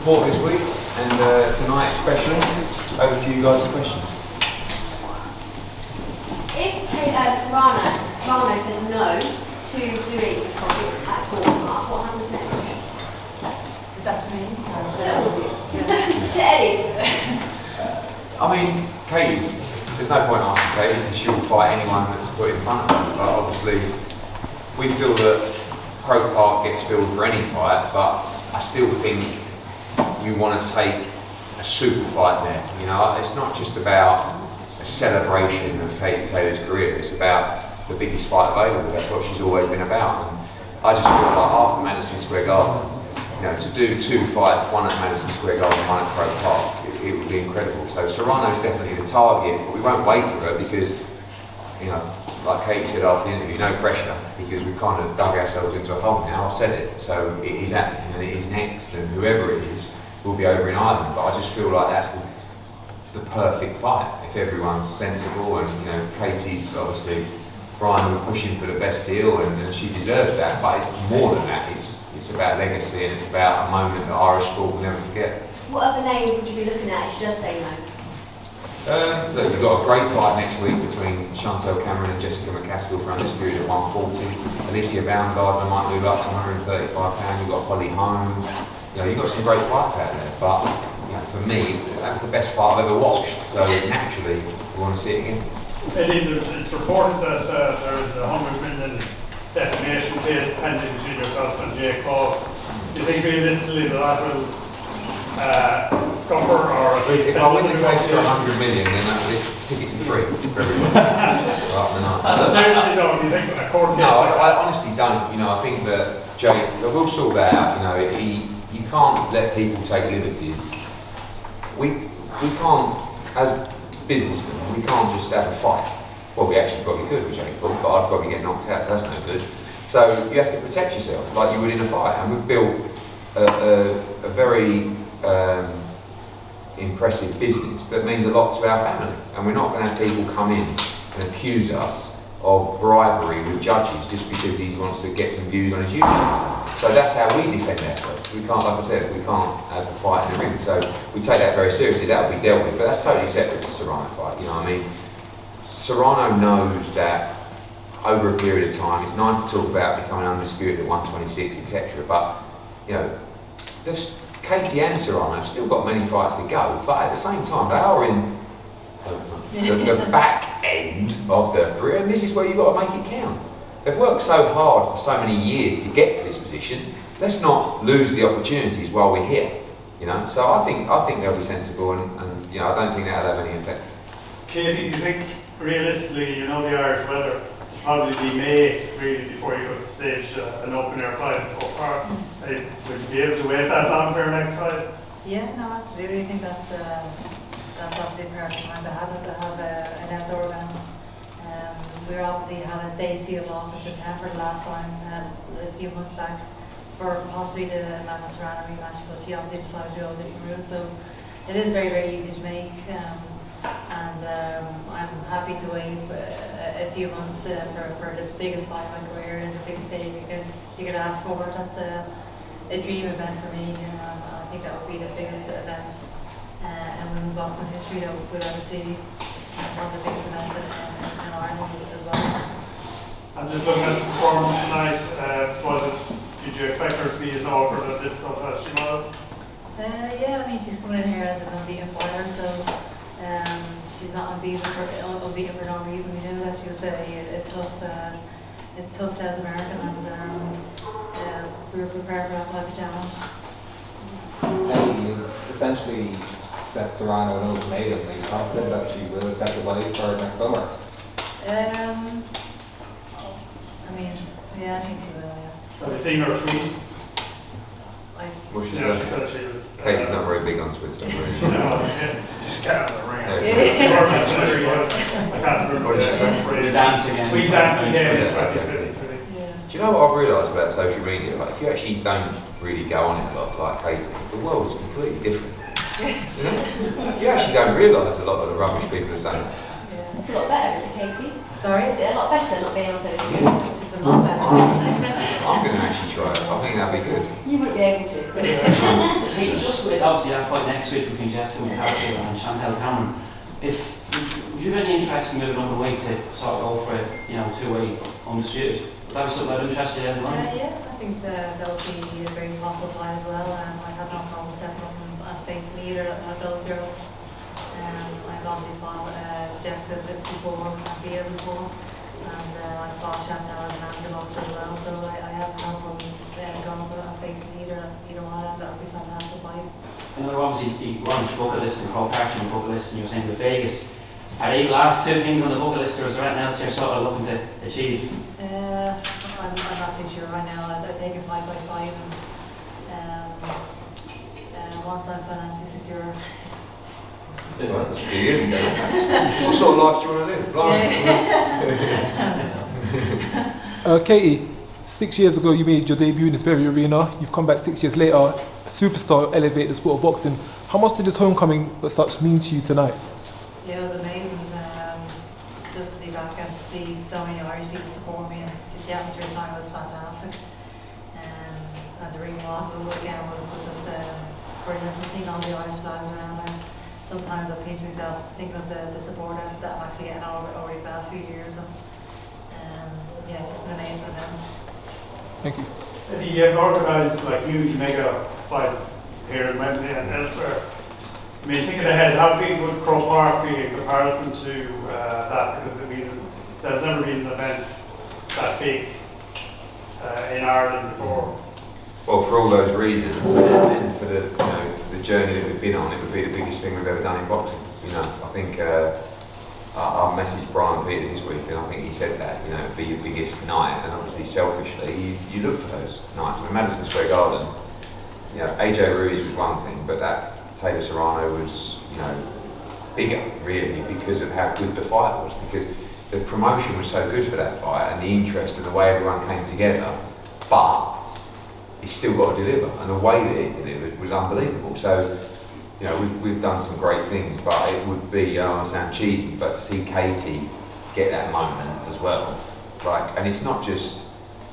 support this week and tonight especially. Over to you guys for questions. If Serrano says no to doing a project at Hearn, what happens next? Is that to me? To Eddie. I mean, Katie, there's no point asking Katie because she'll fight anyone that's put in front of her. But obviously, we feel that Croke Park gets filled for any fight, but I still think you want to take a super fight there. You know, it's not just about a celebration of Katie Taylor's career, it's about the biggest fight available. That's what she's always been about. And I just feel like after Madison Square Garden, you know, to do two fights, one at Madison Square Garden, one at Croke Park, it would be incredible. So Serrano's definitely the target, but we won't wait for her because, you know, like Katie said after the interview, no pressure, because we've kind of dug ourselves into a hole now. I've said it, so it is happening and it is next, and whoever it is will be over in Ireland. But I just feel like that's the perfect fight if everyone's sensible, and you know, Katie's obviously, Brian will push him for the best deal, and she deserves that. But it's more than that. It's about legacy, and it's about a moment that Irish sport will never forget. What other names would you be looking at if she does say no? Look, we've got a great fight next week between Chantel Cameron and Jessica McCaskill for undisputed at 140. Alicia Baumgardner might move up to 135 pounds. You've got Holly Holm. You know, you've got some great fights out there. But you know, for me, that was the best fight I've ever watched. So naturally, we want to see it again. Eddie, it's reported that there is a $100 million defamation case pending between yourself and Jake Paul. Do you think realistically that will scupper or... If I win the case for 100 million, then the tickets are free for everyone. Rather than not. Seriously, no, do you think a court case... No, I honestly don't. You know, I think that Jake, we'll sort that out. You know, you can't let people take liberties. We can't, as businessmen, we can't just have a fight. Well, we actually probably could with Jake Paul, but I'd probably get knocked out, so that's no good. So you have to protect yourself like you would in a fight, and we've built a very impressive business that means a lot to our family, and we're not going to have people come in and accuse us of bribery with judges just because he wants to get some views on his YouTube. So that's how we defend ourselves. We can't, like I said, we can't have a fight in the ring. So we take that very seriously. That will be dealt with, but that's totally separate to the Serrano fight. You know what I mean? Serrano knows that over a period of time, it's nice to talk about becoming undisputed at 126, etc. But you know, Katie and Serrano have still got many fights to go. But at the same time, they are in the back end of their career, and this is where you've got to make it count. They've worked so hard for so many years to get to this position. Let's not lose the opportunities while we're here. You know, so I think they'll be sensible, and you know, I don't think that'll have any effect. Katie, do you think realistically, you know, the Irish weather, probably be May really before you go to stage an open air fight at Croke Park? Would you be able to wait that long for your next fight? Yeah, no, absolutely. I think that's obviously a perfect time to have an outdoor event. We were obviously had a day sealed off in September last time, a few months back, for possibly the Amanda Serrano rematch, but she obviously decided to go a different route. So it is very, very easy to make, and I'm happy to wait for a few months for the biggest fight of my career and the biggest stage you could ask for. That's a dream event for me. I think that would be the biggest event in women's boxing history that we'll ever see. One of the biggest events in Ireland as well. I'm just looking at the performance tonight. Did you expect her to be as awkward and difficult as she was? Yeah, I mean, she's coming in here as an unbeaten fighter, so she's not unbeaten for no reason. We knew that she was a tough South American, and we were prepared for that type of challenge. You essentially set Serrano an ultimatum. Are you confident that she will accept the fight for next summer? I mean, yeah, I think she will, yeah. Have you seen her tweet? Well, she Yeah, she said said she would. Katie's not very big on Twitter, is she? No, yeah. Just get out of the ring. I can't remember. What did she say? We dance again. We dance again in Yeah, 2023. Yeah. Do you know what I've realised about social media? Like, if you actually don't really go on it a lot, like Katie, the world is completely different. You know? You actually don't realise a lot of the rubbish people are saying. Yeah. It's a lot better, is it, Katie? Sorry? Is it a lot better not being on social media? It's a a lot better. I'm going to actually try it. I think that'd be good. You would be able to. Kate, just with obviously that fight next week between Jessica McCaskill and Chantal Cameron, would you have any interest in moving up in weight to sort of go for it, you know, two-way undisputed? Would that be something that would interest you down the line? Yeah, I think that would be a very possible fight as well. I have no problem stepping up and facing either of those girls. I've obviously fought Jessica a bit before and Bea before, and I've fought Chantal and Amanda boxer as well, so I have no problem going up and facing either one of them. That would be a fantastic fight. I know obviously you were on the bucket list and Crow Park on the bucket list and you were saying to Vegas. Are they last two things on the bucket list or is there anything else you're sort of looking to achieve? I'm not too sure right now. I take it fight by fight and once I'm financially secure. Well, that's a few years ago. What sort of life do you want to live? Blimey. Katie, 6 years ago you made your debut in this very arena. You've come back 6 years later, a superstar, elevate the sport of boxing. How much did this homecoming as such mean to you tonight? Yeah, it was amazing. Just to be back and see so many Irish people support me, and the atmosphere tonight was fantastic. And the ring walk again was just brilliant to see all the Irish flags around there. Sometimes I pinch myself thinking of the support that I'm actually getting over these last few years. And yeah, it's just an amazing event. Thank you. You've organised like huge mega fights here in Wembley and elsewhere. I mean, thinking ahead, how big would Crow Park be in comparison to that? Because I mean, there's never been an event that big in Ireland before. Well, for all those reasons, and for the the journey that we've been on, it would be the biggest thing we've ever done in boxing. You know, I think I messaged Brian Peters this week, and I think he said that it would be your biggest night. And obviously, selfishly, you look for those nights. I mean, Madison Square Garden. AJ Ruiz was one thing, but that Taylor Serrano was bigger really because of how good the fight was. Because the promotion was so good for that fight, and the interest and the way everyone came together, but he's still got to deliver, and the way that he delivered was unbelievable. So, we've done some great things, but it would be, I don't want to sound cheesy, but to see Katie get that moment as well, and it's not just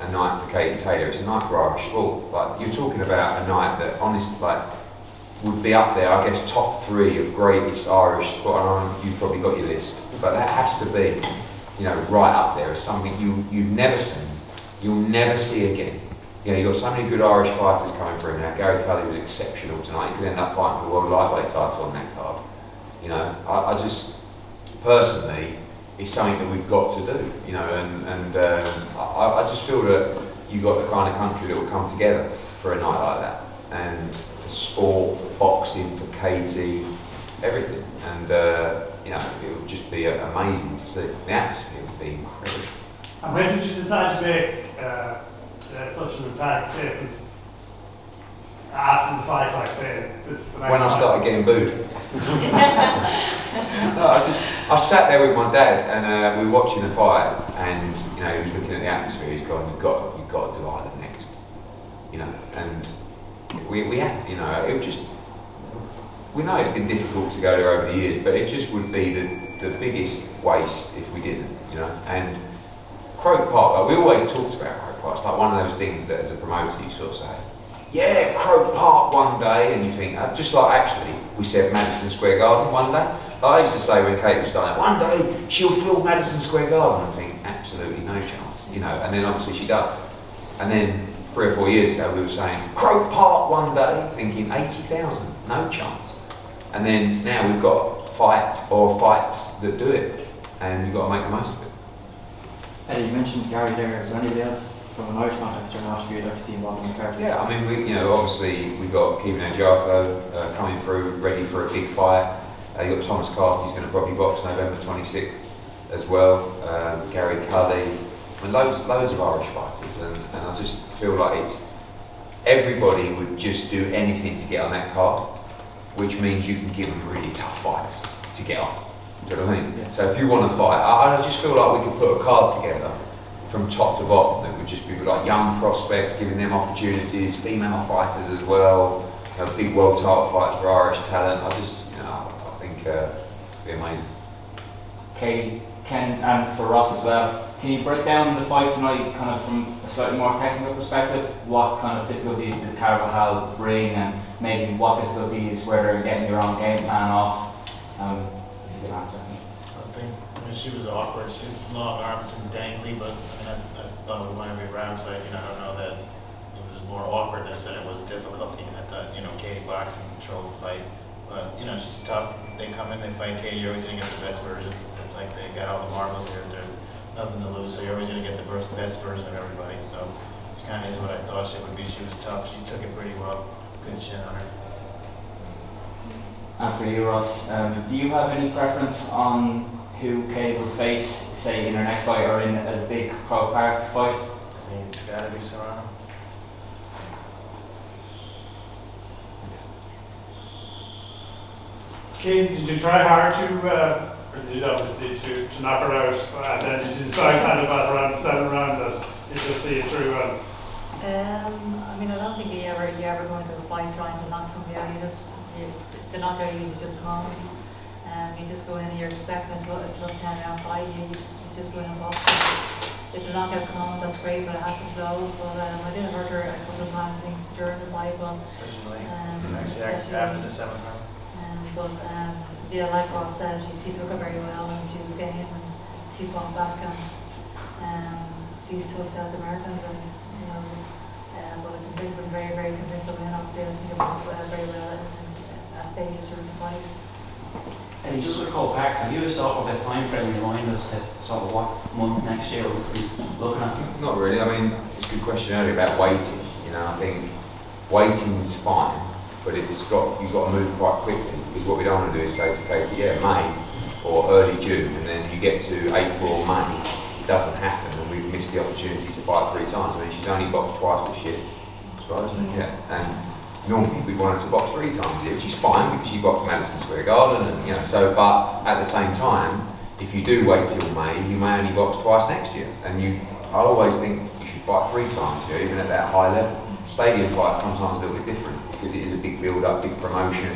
a night for Katie Taylor, it's a night for Irish sport. Like, you're talking about a night that, honestly, would be up there, I guess, top 3 of greatest Irish sport. I know you've probably got your list, but that has to be, right up there as something you've never seen, you'll never see again. You've got so many good Irish fighters coming through now. Gary Cully was exceptional tonight. He could end up fighting for the world lightweight title on that card. I just, personally, it's something that we've got to do, I just feel that you've got the kind of country that will come together for a night like that. And for sport, for boxing, for Katie, everything. And, it would just be amazing to see. The atmosphere would be incredible. And when did you decide to make such an emphatic statement after the fight, like saying this is the next when I fight? started getting booed. No, I sat there with my dad and we were watching the fight, and he was looking at the atmosphere. He's going, "You've got to do Ireland next," and we have, it just. We know it's been difficult to go there over the years, but it just would be the biggest waste if we didn't, And Croke Park, we always talked about Croke Park. It's like one of those things that as a promoter you sort of say, yeah, Croke Park one day, and you think, just like actually, we said Madison Square Garden one day. I used to say when Kate was starting, one day she'll fill Madison Square Garden. I think, absolutely no chance, and then obviously she does. And then 3 or 4 years ago we were saying, Croke Park one day, thinking 80,000, no chance. And then now we've got fights that do it, and you've got to make the most of it. Eddie, you mentioned Gary there. Is there anybody else from an Irish context or an Irish you'd like to see involved in the card? Yeah, I mean, obviously we've got Kevin Ojarko coming through, ready for a big fight. You've got Thomas Carty's going to probably box November 26th as well. Gary Cully, I mean, loads of Irish fighters, and I just feel like everybody would just do anything to get on that card, which means you can give them really tough fights to get on. Do you know what I mean? Yeah. So if you want to fight, I just feel like we could put a card together from top to bottom that would just be like young prospects, giving them opportunities, female fighters as well, big world title fights for Irish talent. I think it'd be amazing. Katie, Ken, and for Ross as well, can you break down the fight tonight kind of from a slightly more technical perspective? What kind of difficulties did Carabajal bring, and maybe what difficulties were there in getting your own game plan off? If you can answer. I mean, she was awkward. She's long arms and dangly, but I mean, I thought with Miami rounds, I don't know that it was more awkwardness than it was difficulty. I thought, Katie boxing controlled the fight, but she's tough. They come in, they fight Katie. You're always gonna get the best version. It's like they got all the marbles here. There's nothing to lose, so you're always gonna get the best version of everybody. So she kind of is what I thought she would be. She was tough. She took it pretty well. Good chin on her. And for you, Ross, do you have any preference on who Katie will face, say in her next fight or in a big Croke Park fight? I think it's got to be Serrano. Katie, did you try hard or did you obviously to knock her out? And then did you decide kind of at around the 7th round that you just see it through? I mean, I don't think you're ever going to a fight trying to knock somebody out. The knockout usually just comes. You just go in and you're expecting a tough 10-round fight. You just go in and box. If the knockout comes, that's great, but it has to flow. But I did hurt her a couple of times, I think, during the fight. But Actually, after the 7th round. Yeah, like Ross said, she took it very well and she was game and she fought back. And these two South Americans, but I convinced them very, very convincing win. Obviously, I think it was very well at stages during the fight. And just with Croke Park, have you a sort of a time frame in your mind as to sort of what month next year we'll be looking at? Not really. I mean, it's a good question earlier about waiting. I think waiting is fine, but you've got to move quite quickly, because what we don't want to do is say to Katie, yeah, May or early June, and then you get to April or May, it doesn't happen, and we've missed the opportunity to fight 3 times. I mean, she's only boxed twice this year, right, isn't it? Yeah. And normally we want her to box 3 times a year, which is fine because she boxed Madison Square Garden, and but at the same time, if you do wait till May, you may only box twice next year. And I always think you should fight 3 times a year, even at that high level. Stadium fights sometimes a little bit different because it is a big build-up, big promotion.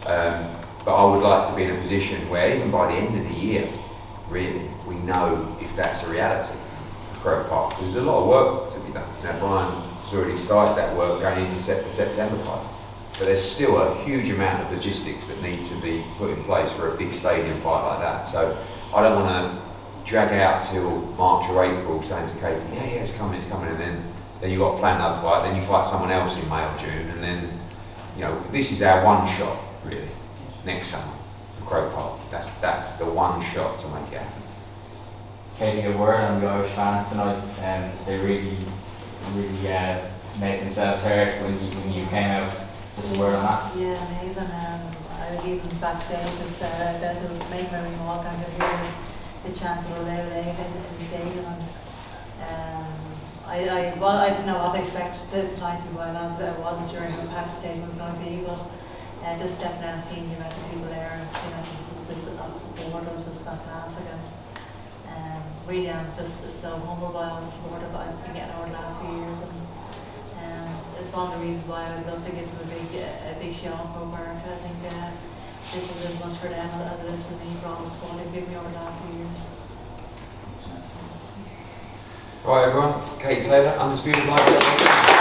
But I would like to be in a position where even by the end of the year, really, we know if that's a reality for Croke Park. There's a lot of work to be done. Brian has already started that work going into the September fight. But there's still a huge amount of logistics that need to be put in place for a big stadium fight like that. So I don't want to drag out till March or April saying to Katie, yeah, it's coming, and then you've got to plan another fight, then you fight someone else in May or June, and then, this is our one shot, really, next summer, for Croke Park. That's the one shot to make it happen. Katie, a word on the Irish fans tonight, they really made themselves heard when you came out. Just a word on that. Yeah, amazing. I was even backstage just about to make my ring walk and hear the chants of Olay Olay in the stadium. I didn't know what to expect tonight, to be quite honest. I wasn't sure how the stadium was going to be, but just stepping out and seeing the amount of people there, the support was just fantastic. And really, I'm just so humbled by all the support I've been getting over the last few years. And it's one of the reasons why I'd love to give them a big show on Croke Park. I think this is as much for them as it is for me, for all the support they've given me over the last few years. Right, everyone. Kate Taylor, Undisputed Live.